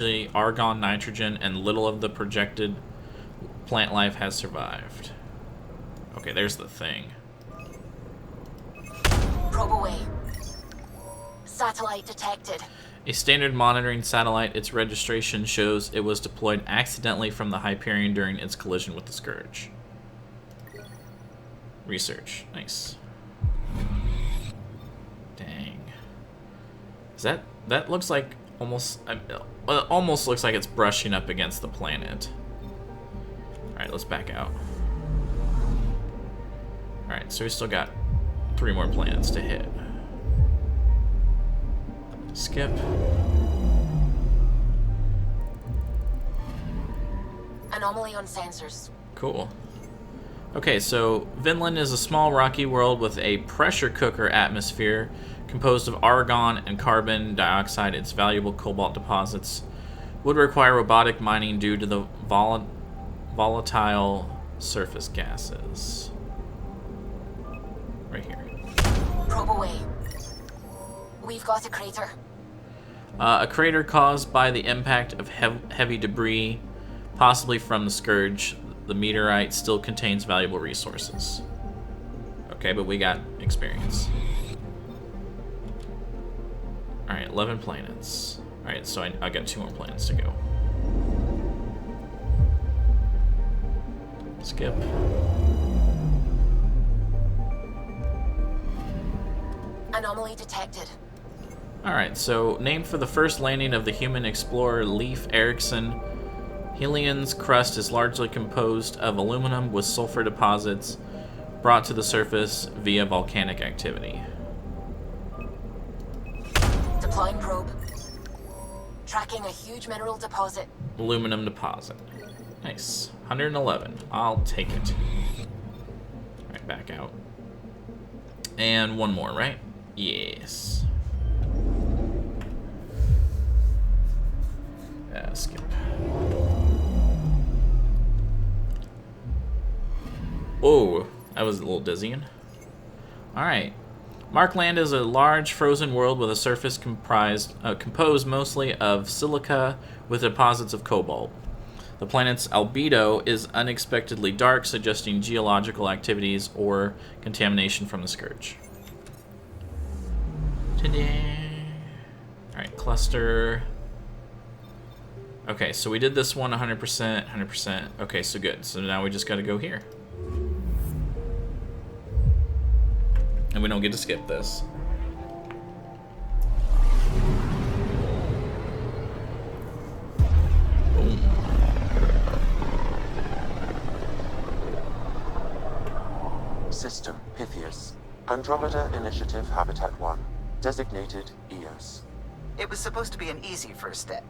argon, nitrogen, and little of the projected plant life has survived. Okay, there's the thing. Probe away. Satellite detected. A standard monitoring satellite, its registration shows it was deployed accidentally from the Hyperion during its collision with the Scourge. Research. Nice. Dang. Is that looks like almost looks like it's brushing up against the planet. Alright, let's back out. Alright, so we still got 3 more planets to hit. Skip. Anomaly on sensors. Cool. Okay, so Vinland is a small rocky world with a pressure cooker atmosphere composed of argon and carbon dioxide. Its valuable cobalt deposits would require robotic mining due to the volatile surface gases. Right here. Probe away. We've got a crater. A crater caused by the impact of heavy debris, possibly from the Scourge. The meteorite still contains valuable resources. Okay, but we got experience. Alright, 11 planets. Alright, so I got 2 more planets to go. Skip. Anomaly detected. Alright, so named for the first landing of the human explorer Leif Erikson, Helian's crust is largely composed of aluminum with sulfur deposits brought to the surface via volcanic activity. Deploying probe. Tracking a huge mineral deposit. Aluminum deposit. Nice. 111. I'll take it. Alright, back out. And 1 more, right? Yes. Skip. Oh, that was a little dizzying. Alright. Markland is a large frozen world with a surface composed mostly of silica with deposits of cobalt. The planet's albedo is unexpectedly dark, suggesting geological activities or contamination from the Scourge. Alright, cluster. Okay, so we did this one 100%, 100%. Okay, so good. So now we just gotta go here. And we don't get to skip this. Boom. System Pythias. Andromeda Initiative Habitat 1. Designated EOS. It was supposed to be an easy first step.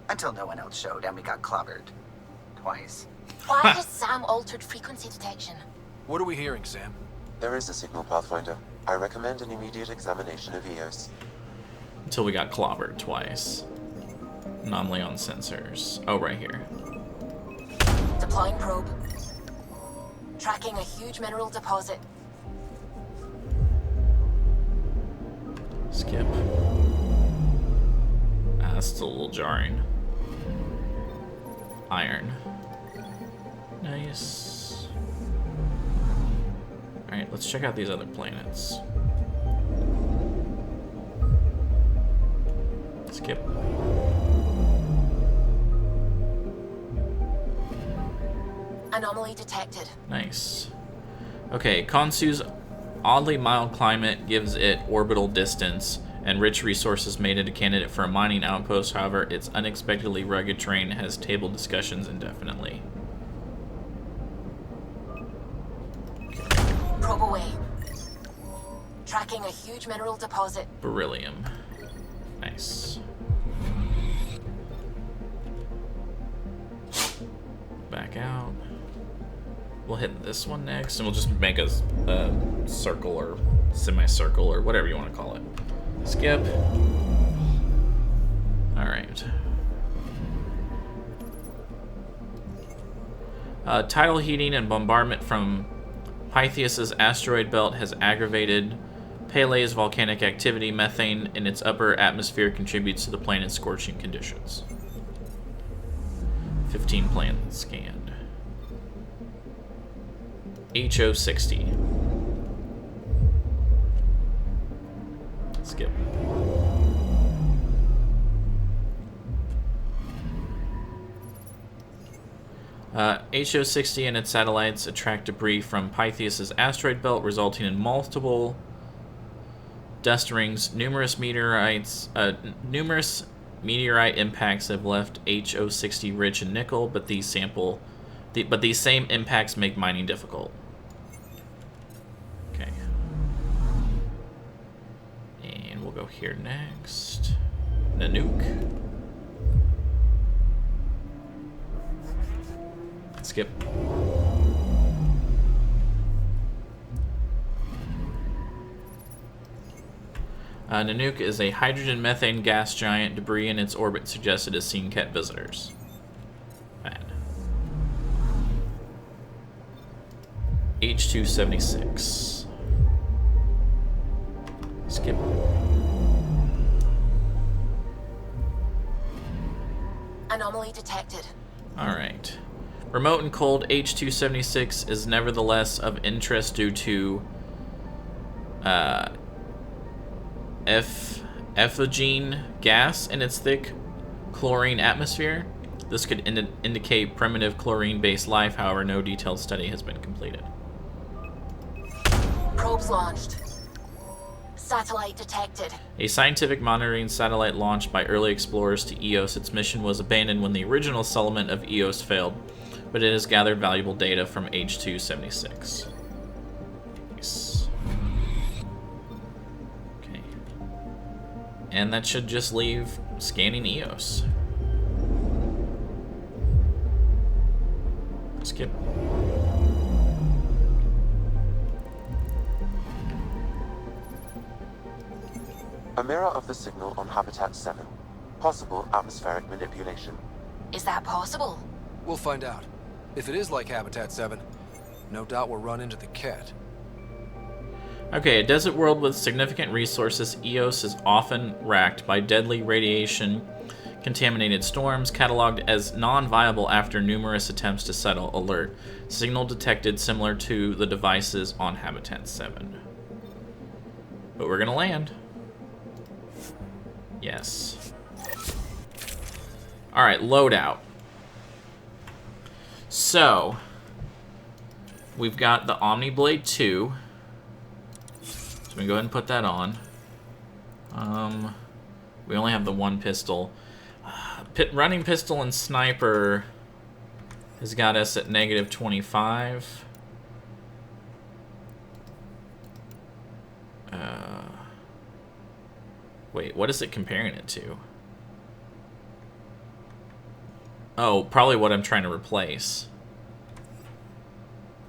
Until no one else showed and we got clobbered. Twice. Why has Sam altered frequency detection? What are we hearing, Sam? There is a signal pathfinder. I recommend an immediate examination of EOS. Until we got clobbered twice. Anomaly on sensors. Oh, right here. Deploying probe. Tracking a huge mineral deposit. Skip. That's still a little jarring. Iron. Nice. Alright, let's check out these other planets. Skip. Anomaly detected. Nice. Okay, Khonsu's oddly mild climate gives it orbital distance, and rich resources made it a candidate for a mining outpost. However, its unexpectedly rugged terrain has tabled discussions indefinitely. Probe away. Tracking a huge mineral deposit. Beryllium. Nice. Back out. We'll hit this one next, and we'll just make a circle or semicircle or whatever you want to call it. Skip. Alright. Tidal heating and bombardment from Pythias' asteroid belt has aggravated Pele's volcanic activity. Methane in its upper atmosphere contributes to the planet's scorching conditions. 15 plans scanned. HO60. Skip. HO60 and its satellites attract debris from Pythias' asteroid belt, resulting in multiple dust rings. Numerous meteorite impacts have left HO60 rich in nickel, but these same impacts make mining difficult. Okay. And we'll go here next. Nanook. Skip. Nanook is a hydrogen-methane gas giant. Debris in its orbit suggested as seen cat visitors. Fine. H276. Skip. Anomaly detected. Alright. Remote and cold H276 is nevertheless of interest due to effluvine gas in its thick chlorine atmosphere. This could indicate primitive chlorine-based life, however, no detailed study has been completed. Probes launched. Satellite detected. A scientific monitoring satellite launched by early explorers to Eos. Its mission was abandoned when the original settlement of Eos failed, but it has gathered valuable data from H276. Nice. Okay. And that should just leave scanning Eos. Skip. A mirror of the signal on Habitat 7. Possible atmospheric manipulation. Is that possible? We'll find out. If it is like Habitat 7, no doubt we'll run into the cat. Okay, a desert world with significant resources, Eos is often racked by deadly radiation-contaminated storms, cataloged as non-viable after numerous attempts to settle. Alert. Signal detected similar to the devices on Habitat 7. But we're gonna land. Yes. Alright, loadout. So, we've got the Omniblade 2. So we go ahead and put that on. We only have the one pistol. Running pistol and sniper has got us at negative 25. Wait, what is it comparing it to? Oh, probably what I'm trying to replace.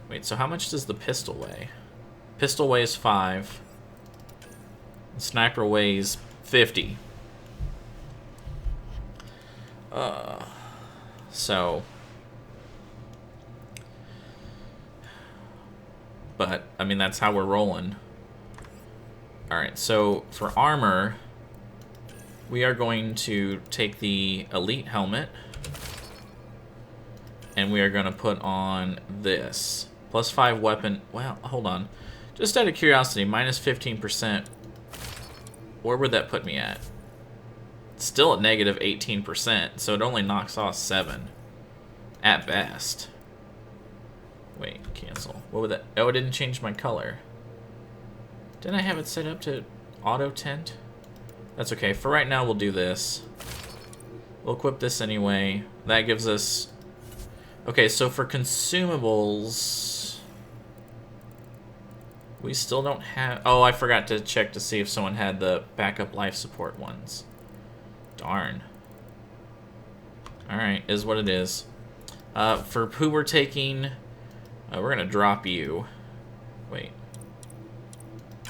Wait, so how much does the pistol weigh? Pistol weighs 5. The sniper weighs 50. So... But, I mean, that's how we're rolling. Alright, so for armor, we are going to take the Elite Helmet, and we are going to put on this. Plus 5 weapon... Well, hold on. Just out of curiosity, minus 15%. Where would that put me at? Still at negative 18%, so it only knocks off 7. At best. Wait, cancel. What would that... Oh, it didn't change my color. Didn't I have it set up to auto tint? That's okay. For right now, we'll do this. We'll equip this anyway. That gives us... Okay, so for consumables... We still don't have... Oh, I forgot to check to see if someone had the backup life support ones. Darn. Alright, is what it is. For who we're taking... we're going to drop you. Wait.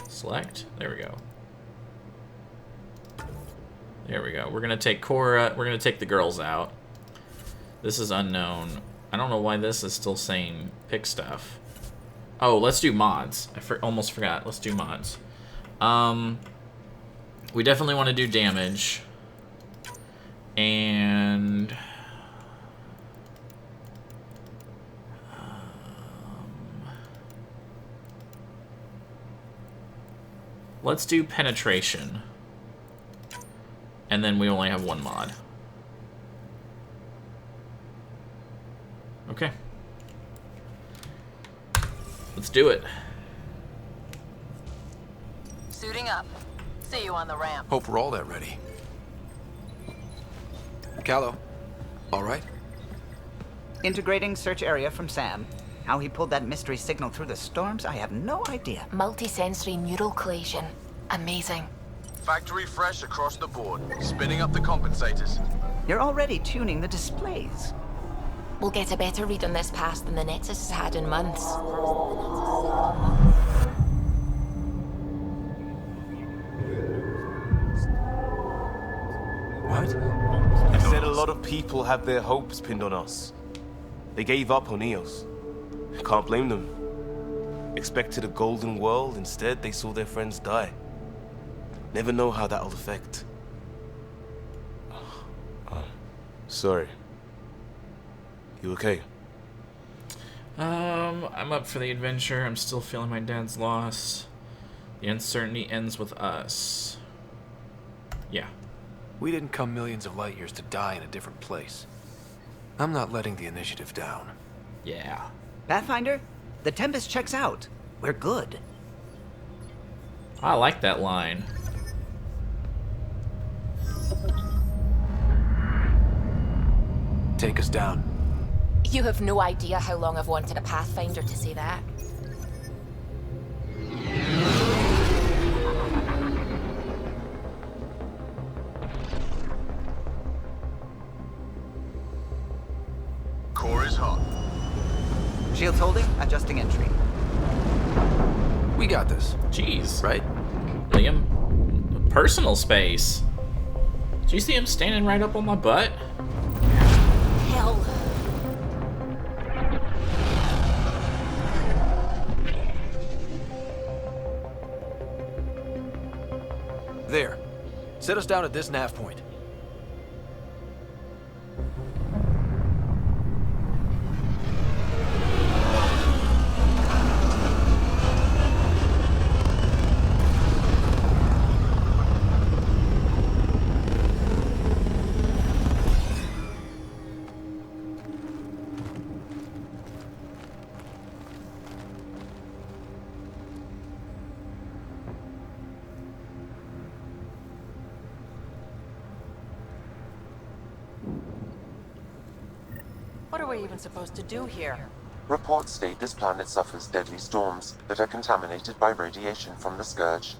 Select. There we go. There we go. We're going to take Cora. We're going to take the girls out. This is unknown. I don't know why this is still saying pick stuff. Oh, let's do mods. I almost forgot. Let's do mods. We definitely want to do damage. And... Let's do penetration. And then we only have one mod. Okay. Let's do it. Suiting up. See you on the ramp. Hope we're all that ready. Callow, all right? Integrating search area from Sam. How he pulled that mystery signal through the storms, I have no idea. Multi-sensory neural collation. Amazing. Factory fresh across the board. Spinning up the compensators. You're already tuning the displays. We'll get a better read on this pass than the Nexus has had in months. What? I said a lot of people have their hopes pinned on us. They gave up on Eos. Can't blame them. Expected a golden world, instead they saw their friends die. Never know how that'll affect. Sorry. You okay? I'm up for the adventure. I'm still feeling my dad's loss. The uncertainty ends with us. Yeah. We didn't come millions of light years to die in a different place. I'm not letting the initiative down. Yeah. Pathfinder, the Tempest checks out. We're good. I like that line. Take us down. You have no idea how long I've wanted a Pathfinder to say that. Core is hot. Shields holding, adjusting entry. We got this, Jeez. right? Liam, personal space. Did you see him standing right up on my butt? Hell. There. Set us down at this nav point. What are we even supposed to do here? Reports state this planet suffers deadly storms that are contaminated by radiation from the Scourge.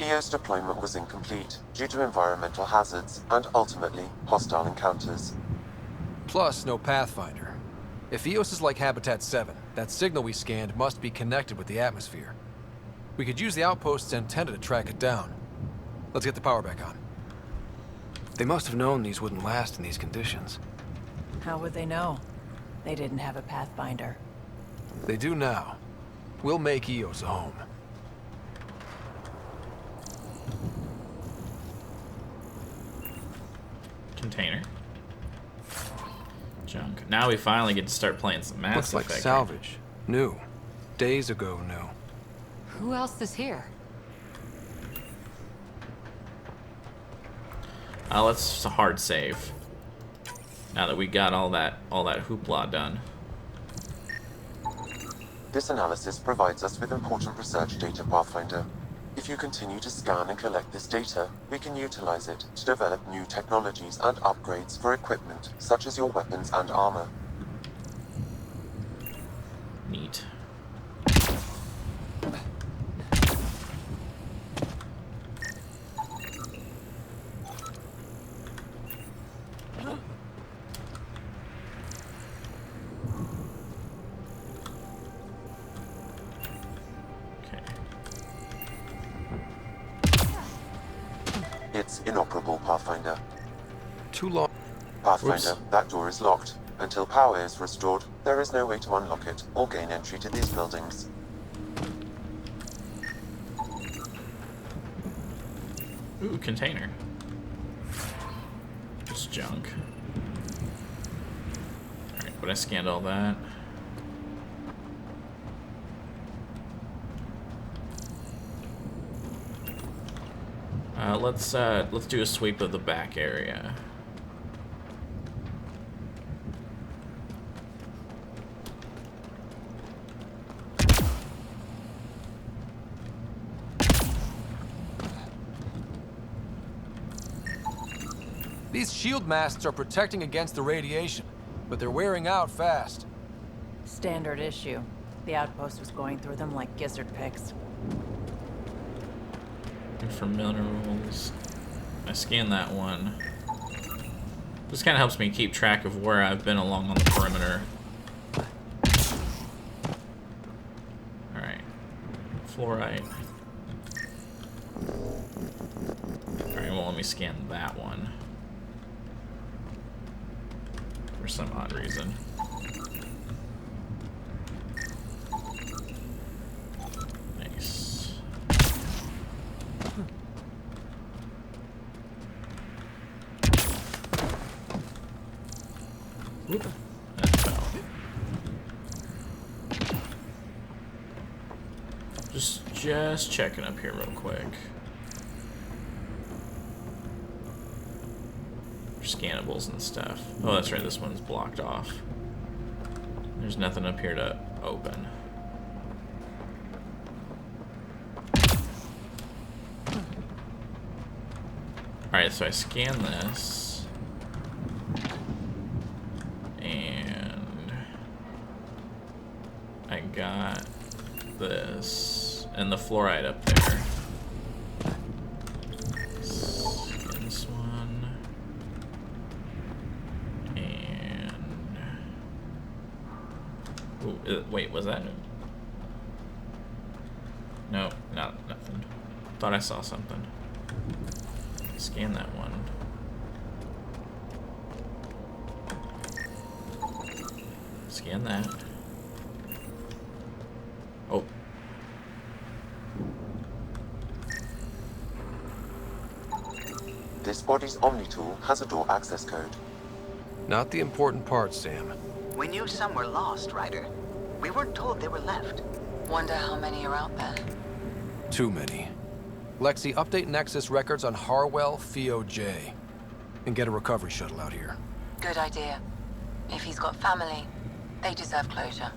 EO's deployment was incomplete due to environmental hazards and ultimately hostile encounters. Plus, no Pathfinder. If Eos is like Habitat 7, that signal we scanned must be connected with the atmosphere. We could use the outpost's antenna to track it down. Let's get the power back on. They must have known these wouldn't last in these conditions. How would they know? They didn't have a Pathfinder. They do now. We'll make Eos a home. Container. Junk. Now we finally get to start playing some Mass Looks like Effect. salvage. New. Days ago new. Who else is here? Let's hard save. Now that we got all that hoopla done. This analysis provides us with important research data, Pathfinder. If you continue to scan and collect this data, we can utilize it to develop new technologies and upgrades for equipment, such as your weapons and armor. Neat. It's inoperable, Pathfinder. Too long. Pathfinder, Whoops. that door is locked. Until power is restored, there is no way to unlock it or gain entry to these buildings. Ooh, container. Just junk. Alright, but I scanned all that. Let's do a sweep of the back area. These shield masks are protecting against the radiation, but they're wearing out fast. Standard issue. The outpost was going through them like gizzard picks. Looking for minerals. I scanned that one. This kind of helps me keep track of where I've been along on the perimeter. Alright. Fluorite. Alright, well, let me scan that one. For some odd reason. Nice. Whoop. That fell. Just checking up here real quick. Scannables and stuff. Oh, that's right, this one's blocked off. There's nothing up here to open. Alright, so I scan this. And I got this. And the fluoride up there. Scan this one. Ooh, wait, was that new? No, nothing. Thought I saw something. Scan that one. Scan that. Oh. This body's Omni tool has a door access code. Not the important part, Sam. We knew some were lost, Ryder. We weren't told they were left. Wonder how many are out there. Too many. Lexi, update Nexus records on Harwell FEO-J. And get a recovery shuttle out here. Good idea. If he's got family, they deserve closure.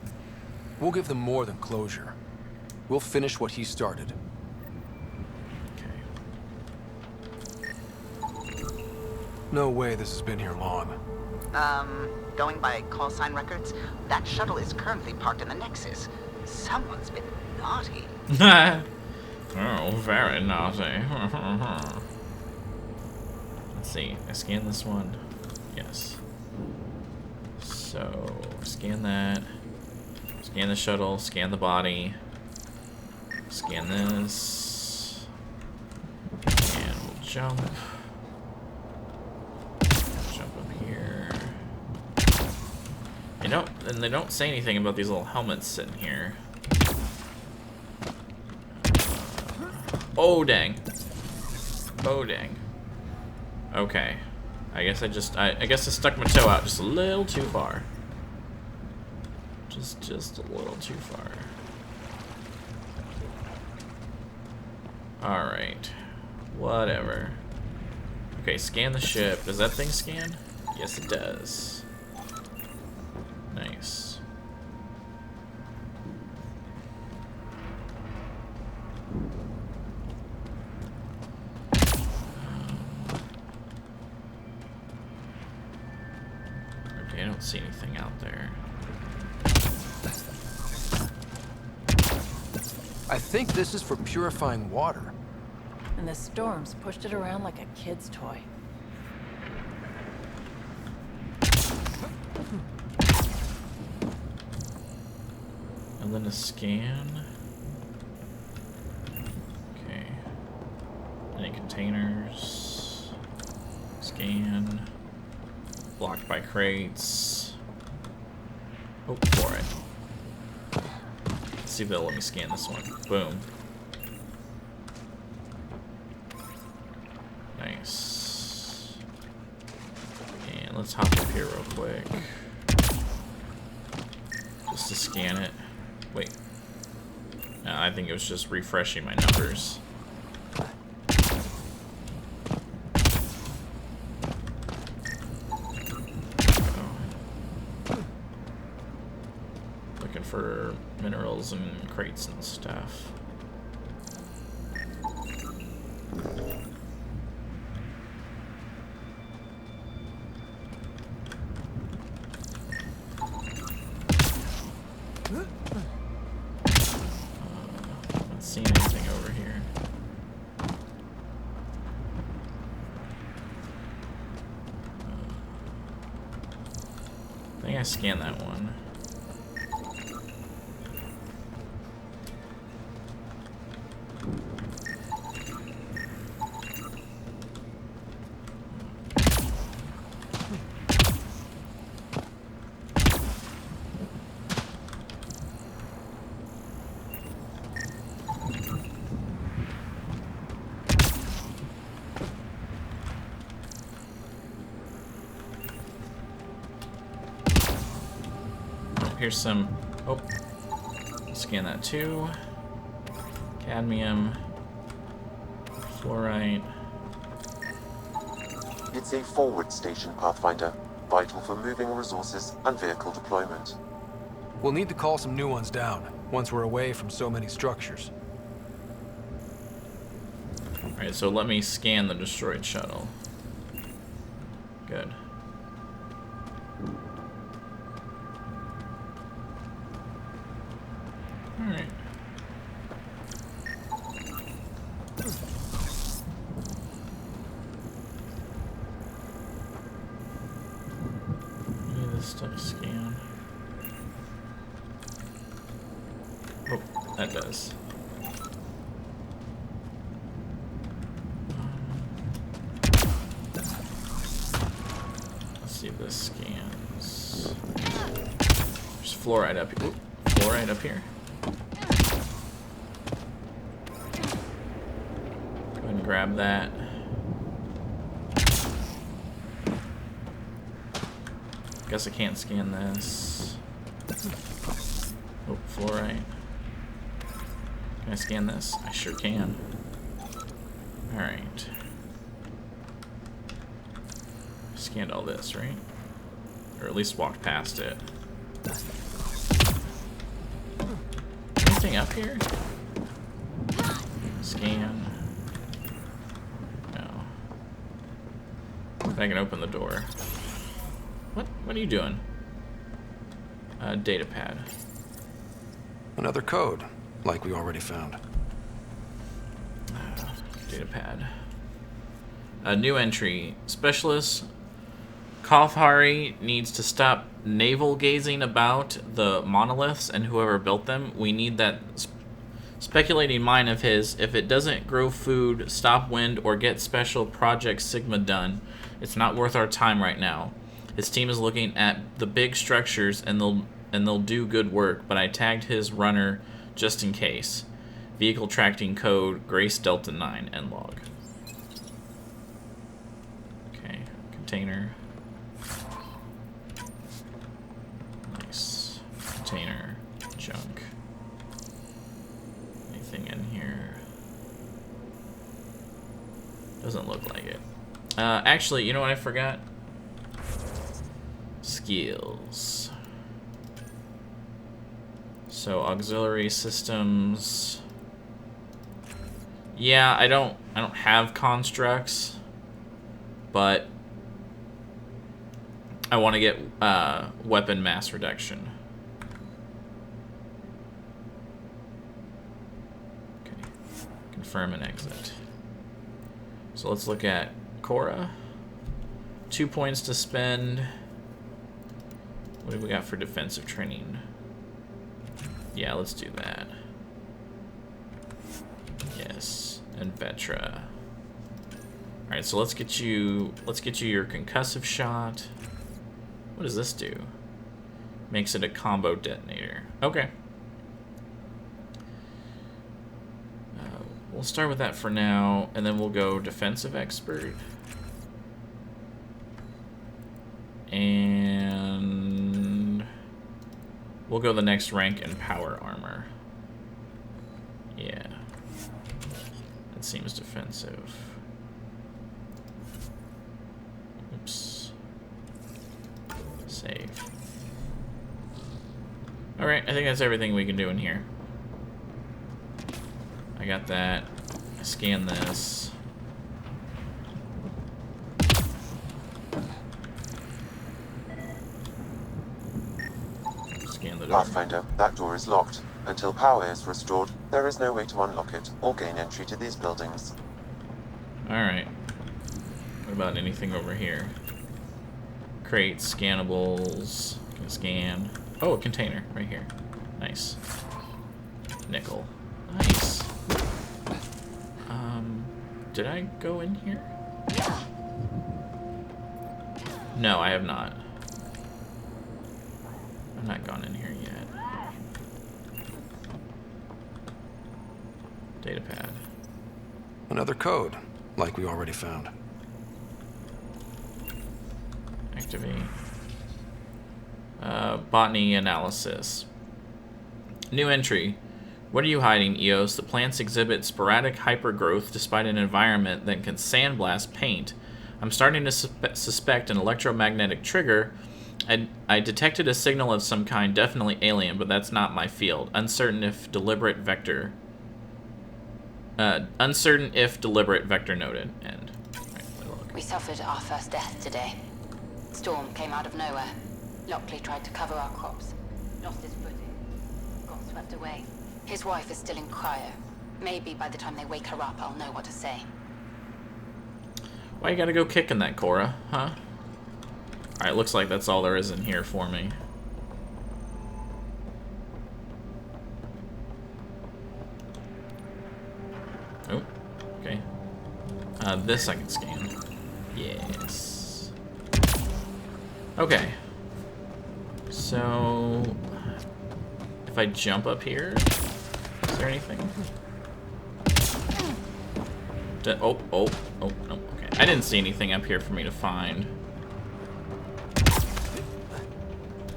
We'll give them more than closure. We'll finish what he started. Okay. No way this has been here long. Going by call sign records, that shuttle is currently parked in the Nexus. Someone's been naughty. Oh, very naughty. Let's see. I scanned this one. Yes. So, scan that. Scan the shuttle. Scan the body. Scan this. And we'll jump. Jump up here. You know, and they don't say anything about these little helmets sitting here. Oh, dang. Oh, dang. Okay. I guess I guess I stuck my toe out just a little too far. Just a little too far. Alright. Whatever. Okay, scan the ship. Does that thing scan? Yes, it does. Nice. Okay, I don't see anything out there. I think this is for purifying water. And the storms pushed it around like a kid's toy. And then a scan. Okay. Any containers? Scan. Blocked by crates. Oh, for it. Let's see if they'll let me scan this one. Boom. Nice. And let's hop up here real quick. Just to scan it. Wait. No, I think it was just refreshing my numbers. for minerals and crates and stuff. Not seeing anything over here. I think I scanned that one. Here's some. Oh, scan that too. Cadmium, fluorite. It's a forward station, Pathfinder, vital for moving resources and vehicle deployment. We'll need to call some new ones down once we're away from so many structures. Alright, so let me scan the destroyed shuttle. Good. Alright. Any of this stuff scan? Oh, that does. Let's see if this scans. There's fluoride up here. Ooh, fluoride up here. Go ahead and grab that. Guess I can't scan this. Oh, fluorite. Can I scan this? I sure can. Alright. Scanned all this, right? Or at least walked past it. Anything up here? Scan. No. I can open the door. What are you doing? Data pad. Another code, like we already found. Data pad. A new entry. Specialist Kofhari needs to stop navel gazing about the monoliths and whoever built them. We need that speculating mind of his. If it doesn't grow food, stop wind, or get special Project Sigma done, it's not worth our time right now. His team is looking at the big structures and they'll do good work, but I tagged his runner just in case. Vehicle tracking code Grace Delta 9 end log. Okay, container. Nice. Container. Junk. Anything in here? Doesn't look like it. Actually, you know what I forgot? Skills. So auxiliary systems. Yeah, I don't have constructs, but I want to get weapon mass reduction. Okay. Confirm and exit. So let's look at Cora. 2 points to spend. What do we got for defensive training? Yeah, let's do that. Yes, and Vetra. All right, so let's get you your concussive shot. What does this do? Makes it a combo detonator. Okay. We'll start with that for now, and then we'll go defensive expert. And we'll go the next rank in power armor. Yeah. That seems defensive. Oops. Save. Alright, I think that's everything we can do in here. I got that. I scan this. Scan the door. Pathfinder, that door is locked. Until power is restored, there is no way to unlock it or gain entry to these buildings. Alright. What about anything over here? Crates, scannables. Can scan. Oh, a container right here. Nice. Nickel. Nice. Did I go in here? No, I have not. I've not gone in here yet. Datapad. Another code, like we already found. Activate. Botany analysis. New entry. What are you hiding, Eos? The plants exhibit sporadic hypergrowth despite an environment that can sandblast paint. I'm starting to suspect an electromagnetic trigger. I detected a signal of some kind, definitely alien, but that's not my field. Uncertain if deliberate vector noted. End. Right, look. We suffered our first death today. Storm came out of nowhere. Lockley tried to cover our crops. Lost his footing. Got swept away. His wife is still in cryo. Maybe by the time they wake her up, I'll know what to say. Why you gotta go kicking that, Cora? Huh? Alright, looks like that's all there is in here for me. Oh, okay. This I can scan. Yes. Okay. So... if I jump up here... is there anything? Oh, no, okay. I didn't see anything up here for me to find.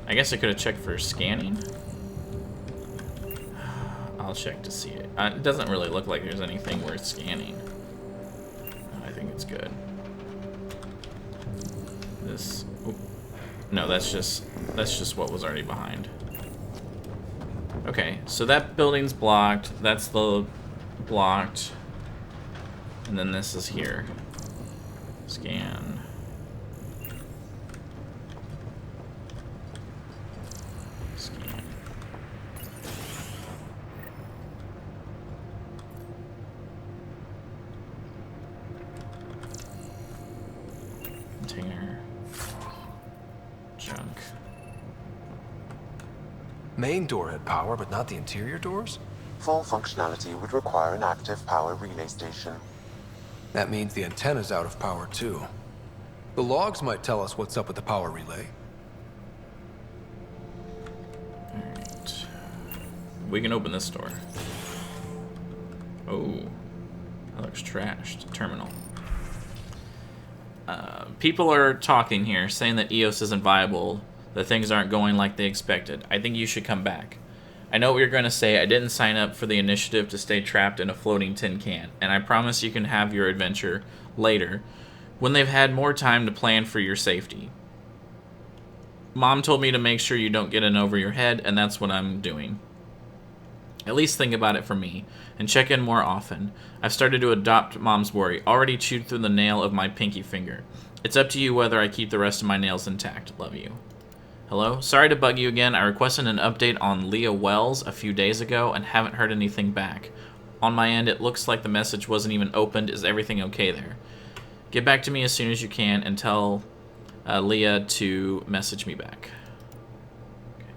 I guess I could have checked for scanning. I'll check to see it. It doesn't really look like there's anything worth scanning. I think it's good. This... oh. No, that's just what was already behind. Okay, so that building's blocked. That's the blocked. And then this is here. Scan. Scan. Container. Junk. Main door had power, but not the interior doors? Full functionality would require an active power relay station. That means the antenna's out of power, too. The logs might tell us what's up with the power relay. Alright. We can open this door. Oh. That looks trashed. Terminal. People are talking here, saying that EOS isn't viable, that things aren't going like they expected. I think you should come back. I know what you're going to say. I didn't sign up for the initiative to stay trapped in a floating tin can, and I promise you can have your adventure later, when they've had more time to plan for your safety. Mom told me to make sure you don't get in over your head, and that's what I'm doing. At least think about it for me, and check in more often. I've started to adopt Mom's worry, already chewed through the nail of my pinky finger. It's up to you whether I keep the rest of my nails intact. Love you. Hello? Sorry to bug you again. I requested an update on Leah Wells a few days ago and haven't heard anything back. On my end, it looks like the message wasn't even opened. Is everything okay there? Get back to me as soon as you can and tell Leah to message me back. Okay.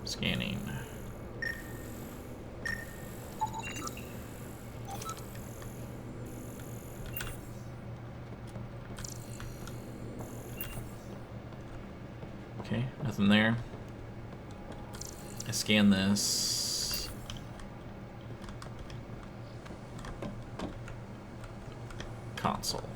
Scanning. Okay, nothing there. I scan this. Console.